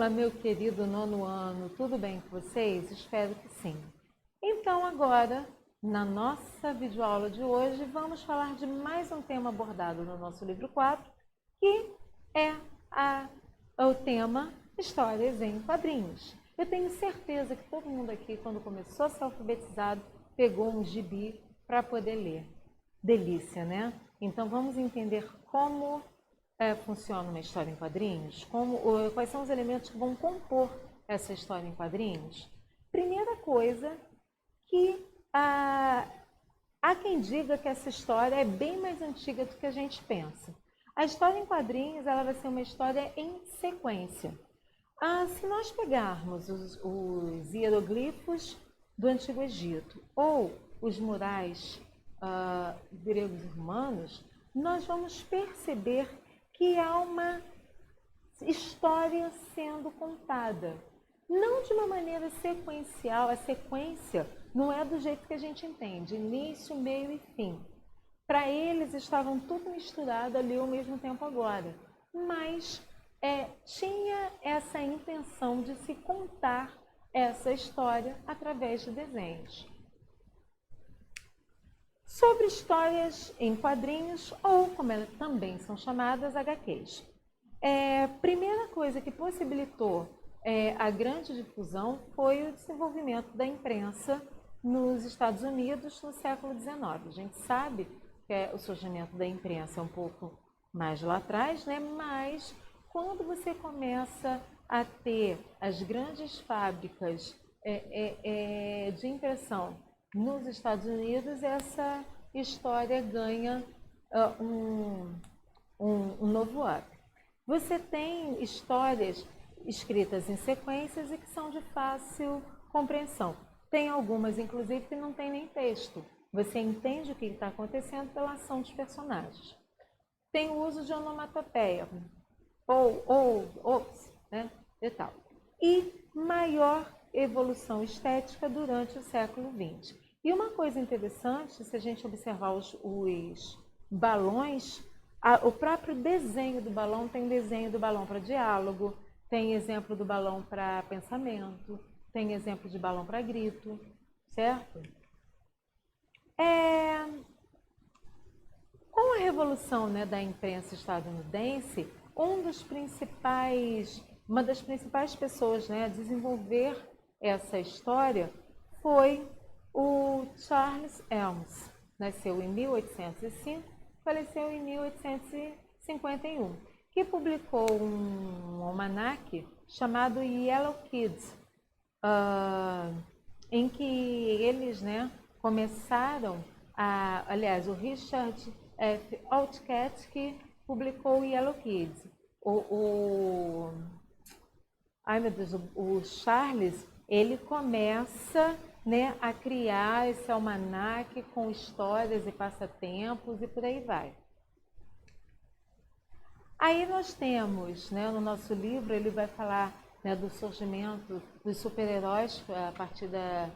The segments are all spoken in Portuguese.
Olá, meu querido nono ano, tudo bem com vocês? Espero que sim. Então, agora, na nossa videoaula de hoje, vamos falar de mais um tema abordado no nosso livro 4, que é o tema Histórias em Quadrinhos. Eu tenho certeza que todo mundo aqui, quando começou a ser alfabetizado, pegou um gibi para poder ler. Delícia, né? Então, vamos entender como funciona uma história em quadrinhos? Quais são os elementos que vão compor essa história em quadrinhos? Primeira coisa, que há quem diga que essa história é bem mais antiga do que a gente pensa. A história em quadrinhos ela vai ser uma história em sequência. Se nós pegarmos os hieroglifos do Antigo Egito ou os murais gregos e romanos, nós vamos perceber que há uma história sendo contada. Não de uma maneira sequencial, a sequência não é do jeito que a gente entende, início, meio e fim. Para eles estavam tudo misturado ali ao mesmo tempo agora, mas tinha essa intenção de se contar essa história através de desenhos. Sobre histórias em quadrinhos, ou como elas também são chamadas, HQs. Primeira coisa que possibilitou a grande difusão foi o desenvolvimento da imprensa nos Estados Unidos no século XIX. A gente sabe que o surgimento da imprensa é um pouco mais lá atrás, né? Mas quando você começa a ter as grandes fábricas de impressão nos Estados Unidos, essa história ganha um novo up. Você tem histórias escritas em sequências e que são de fácil compreensão. Tem algumas, inclusive, que não tem nem texto. Você entende o que está acontecendo pela ação dos personagens. Tem o uso de onomatopeia, né, e tal. E maior evolução estética durante o século XX. E uma coisa interessante, se a gente observar os balões, o próprio desenho do balão tem desenho do balão para diálogo, tem exemplo do balão para pensamento, tem exemplo de balão para grito, certo? Com a revolução, né, da imprensa estadunidense, uma das principais pessoas, né, a desenvolver essa história foi o Charles Elms. Nasceu em 1805, faleceu em 1851, que publicou um almanaque chamado Yellow Kids, em que eles, né, começaram aliás, o Richard F. Outcatt que publicou o Yellow Kids. Ai meu Deus, o Charles, ele começa, né, a criar esse almanaque com histórias e passatempos e por aí vai. Aí nós temos, né, no nosso livro, ele vai falar, né, do surgimento dos super-heróis a partir da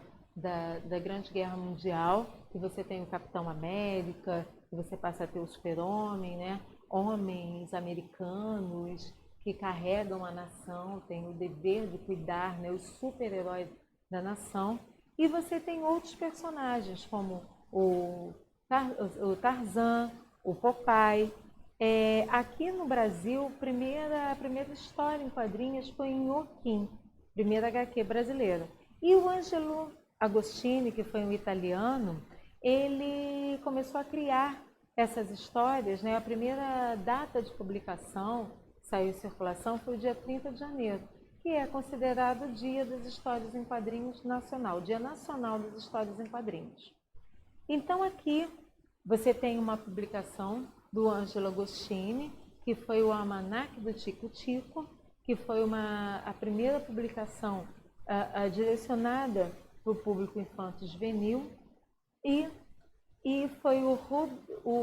Grande Guerra Mundial, que você tem o Capitão América, que você passa a ter o Super-Homem, né, homens americanos que carregam a nação, têm o dever de cuidar, né, os super-heróis da nação. E você tem outros personagens, como o Tarzan, o Popeye. Aqui no Brasil, a primeira história em quadrinhos foi em Orquim, primeira HQ brasileira. E o Angelo Agostini, que foi um italiano, ele começou a criar essas histórias, né? A primeira data de publicação, saiu em circulação, foi o dia 30 de janeiro, que é considerado o Dia das Histórias em Quadrinhos Nacional, o Dia Nacional das Histórias em Quadrinhos. Então aqui você tem uma publicação do Angelo Agostini, que foi o Almanaque do Tico Tico, que foi a primeira publicação direcionada para o público infanto-juvenil, e foi o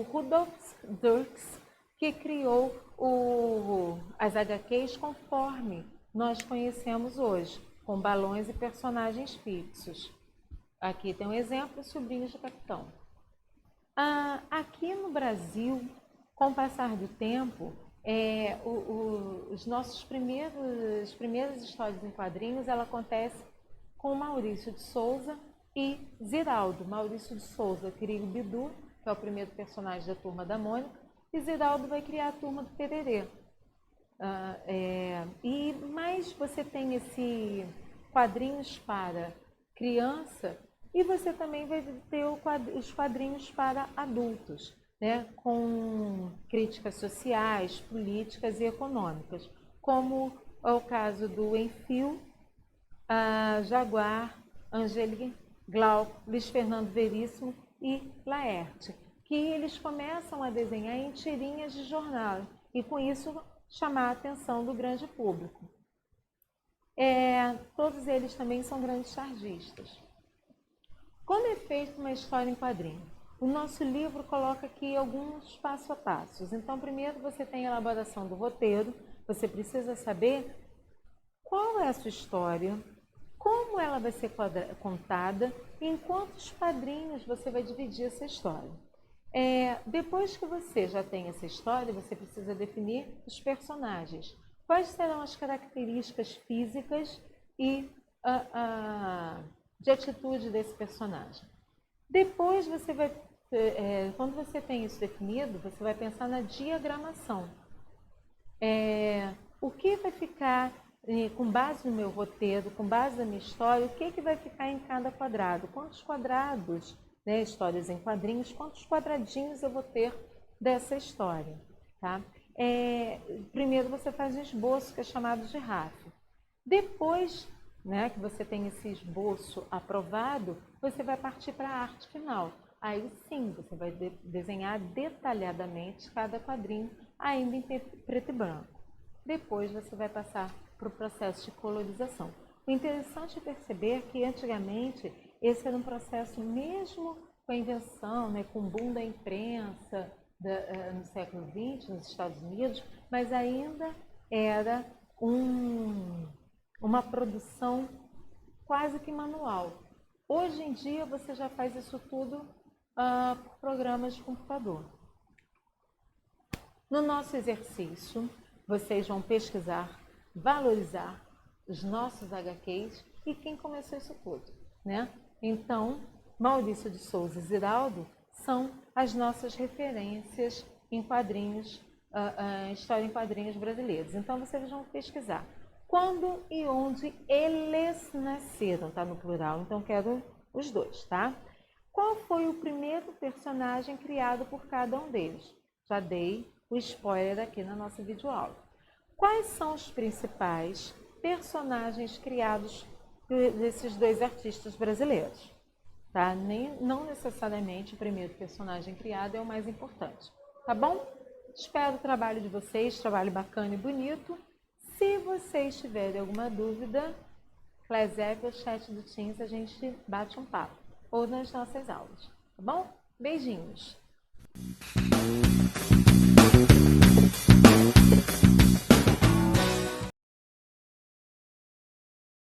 Rudolf Dirks que criou as HQs conforme nós conhecemos hoje, com balões e personagens fixos. Aqui tem um exemplo, Sobrinhos do Capitão. Aqui no Brasil, com o passar do tempo, Os nossos primeiras histórias em quadrinhos, ela acontece com Maurício de Souza e Ziraldo. Maurício de Souza cria o Bidu, que é o primeiro personagem da Turma da Mônica, e Ziraldo vai criar a Turma do Pererê. Mas você tem esse quadrinhos para criança e você também vai ter os quadrinhos para adultos, né, com críticas sociais, políticas e econômicas, como é o caso do Enfio, Jaguar, Angeli Glauco, Luiz Fernando Veríssimo e Laerte, que eles começam a desenhar em tirinhas de jornal e com isso chamar a atenção do grande público. Todos eles também são grandes chargistas. Como é feita uma história em quadrinho? O nosso livro coloca aqui alguns passo a passos. Então, primeiro você tem a elaboração do roteiro, você precisa saber qual é a sua história, como ela vai ser contada e em quantos quadrinhos você vai dividir essa história. Depois que você já tem essa história, você precisa definir os personagens. Quais serão as características físicas e de atitude desse personagem? Depois você vai, quando você tem isso definido, você vai pensar na diagramação. O que vai ficar, com base no meu roteiro, com base na minha história, o que vai ficar em cada quadrado? Quantos quadrados, né, histórias em quadrinhos, quantos quadradinhos eu vou ter dessa história? Tá? Primeiro você faz um esboço que é chamado de RAF. Depois, né, que você tem esse esboço aprovado, você vai partir para a arte final. Aí sim, você vai desenhar detalhadamente cada quadrinho, ainda em preto e branco. Depois você vai passar para o processo de colorização. O interessante é perceber que antigamente esse era um processo, mesmo com a invenção, né, com o boom da imprensa no século XX, nos Estados Unidos, mas ainda era uma produção quase que manual. Hoje em dia você já faz isso tudo por programas de computador. No nosso exercício, vocês vão pesquisar, valorizar os nossos HQs e quem começou isso tudo, né? Então, Maurício de Souza e Ziraldo são as nossas referências em quadrinhos, história em quadrinhos brasileiros. Então, vocês vão pesquisar quando e onde eles nasceram, tá no plural, então quero os dois, tá? Qual foi o primeiro personagem criado por cada um deles? Já dei o spoiler aqui na nossa videoaula. Quais são os principais personagens criados desses dois artistas brasileiros? Tá? Não necessariamente o primeiro personagem criado é o mais importante, tá bom? Espero o trabalho de vocês, trabalho bacana e bonito. Se vocês tiverem alguma dúvida, Clesep ou chat do Teams, a gente bate um papo, ou nas nossas aulas, tá bom? Beijinhos!